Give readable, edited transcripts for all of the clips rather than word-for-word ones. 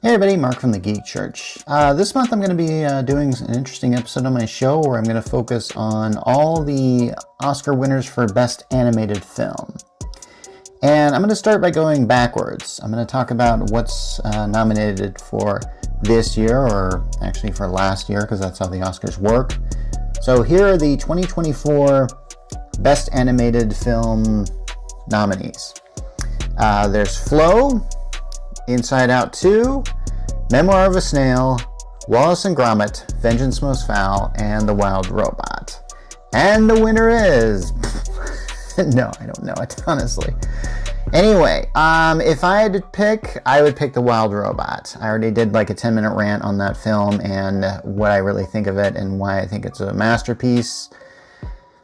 Hey everybody, Mark from the Geek Church. This month I'm going to be doing an interesting episode on my show where I'm going to focus on all the Oscar winners for Best Animated Film. And I'm going to start by going backwards. I'm going to talk about what's nominated for this year, or actually for last year, because that's how the Oscars work. So here are the 2024 Best Animated Film nominees. There's Flow, Inside Out 2, Memoir of a Snail, Wallace and Gromit, Vengeance Most Foul, and The Wild Robot. And the winner is... no, I don't know it, honestly. Anyway, if I had to pick, I would pick The Wild Robot. I already did like a 10-minute rant on that film and what I really think of it and why I think it's a masterpiece.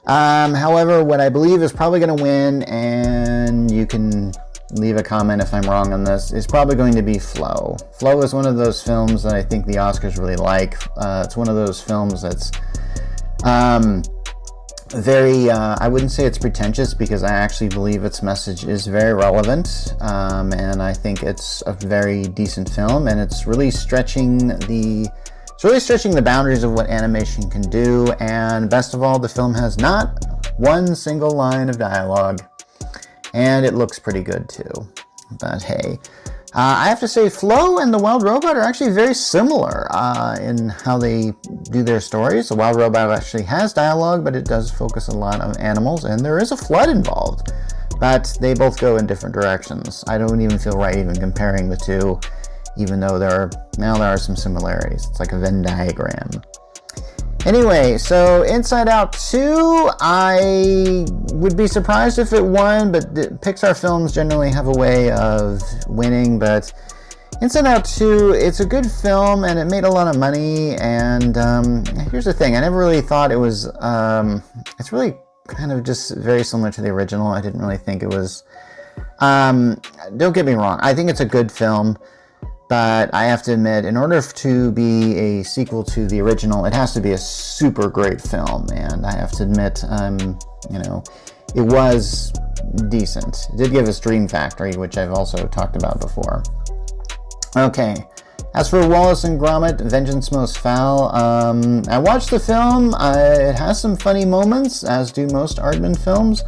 However, what I believe is probably going to win, and you can leave a comment if I'm wrong on this, is probably going to be Flow. Flow is one of those films that I think the Oscars really like. It's one of those films that's very, I wouldn't say it's pretentious, because I actually believe its message is very relevant, and I think it's a very decent film, and it's really stretching the boundaries of what animation can do, and best of all, the film has not one single line of dialogue. And it looks pretty good too. But hey, I have to say Flow and The Wild Robot are actually very similar in how they do their stories. The Wild Robot actually has dialogue, but it does focus a lot on animals, and there is a flood involved. But they both go in different directions. I don't even feel right even comparing the two, even though there are some similarities. It's like a Venn diagram. Anyway, so Inside Out 2, I would be surprised if it won, but Pixar films generally have a way of winning. But Inside Out 2, it's a good film, and it made a lot of money, and here's the thing, I never really thought it was, it's really kind of just very similar to the original. I didn't really think it was, don't get me wrong, I think it's a good film. But I have to admit, in order to be a sequel to the original, it has to be a super great film. And I have to admit, it was decent. It did give us Dream Factory, which I've also talked about before. Okay, as for Wallace and Gromit, Vengeance Most Foul, I watched the film. It has some funny moments, as do most Aardman films.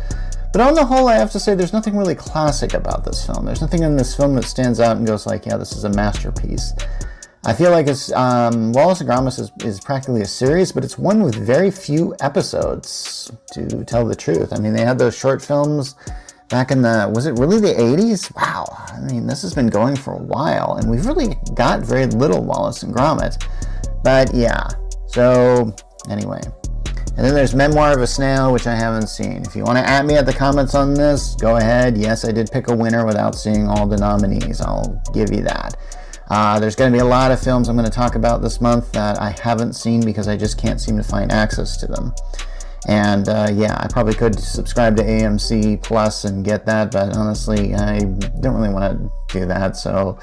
But on the whole, I have to say there's nothing really classic about this film. There's nothing in this film that stands out and goes like, yeah, this is a masterpiece. I feel like it's Wallace and Gromit is practically a series, but it's one with very few episodes, to tell the truth. I mean, they had those short films back in was it really the 80s? Wow. I mean, this has been going for a while, and we've really got very little Wallace and Gromit. But yeah, so anyway. And then there's Memoir of a Snail, which I haven't seen. If you want to at me at the comments on this, go ahead. Yes, I did pick a winner without seeing all the nominees. I'll give you that. There's going to be a lot of films I'm going to talk about this month that I haven't seen because I just can't seem to find access to them. And yeah, I probably could subscribe to AMC Plus and get that, but honestly, I don't really want to do that. So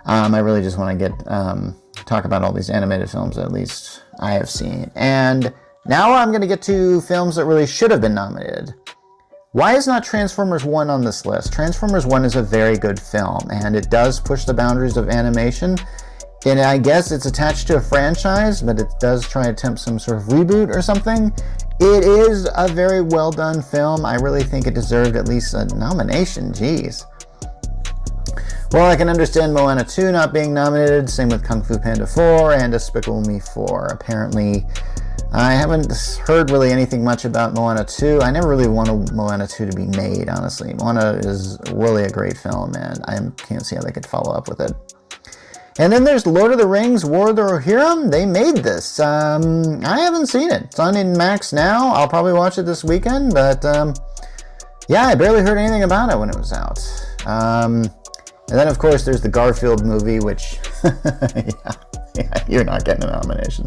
I really just want to get talk about all these animated films that at least I have seen. And now I'm going to get to films that really should have been nominated. Why is not Transformers 1 on this list? Transformers 1 is a very good film, and it does push the boundaries of animation. And I guess it's attached to a franchise, but it does try to attempt some sort of reboot or something. It is a very well done film. I really think it deserved at least a nomination. Jeez. Well, I can understand Moana 2 not being nominated. Same with Kung Fu Panda 4 and Despicable Me 4. Apparently, I haven't heard really anything much about Moana 2. I never really wanted Moana 2 to be made, honestly. Moana is really a great film, and I can't see how they could follow up with it. And then there's Lord of the Rings, War of the Rohirrim. They made this. I haven't seen it. It's on in Max now. I'll probably watch it this weekend, but yeah, I barely heard anything about it when it was out. And then, of course, there's the Garfield movie, which, yeah, you're not getting a nomination.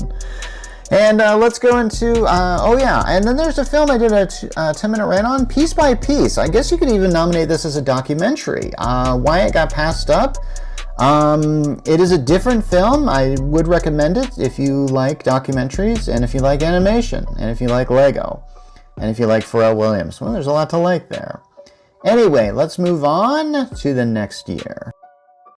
And let's go into, oh yeah, and then there's a film I did a 10-minute rant on, Piece by Piece. I guess you could even nominate this as a documentary. Why it got passed up? It is a different film. I would recommend it if you like documentaries, and if you like animation, and if you like Lego, and if you like Pharrell Williams. Well, there's a lot to like there. Anyway, let's move on to the next year.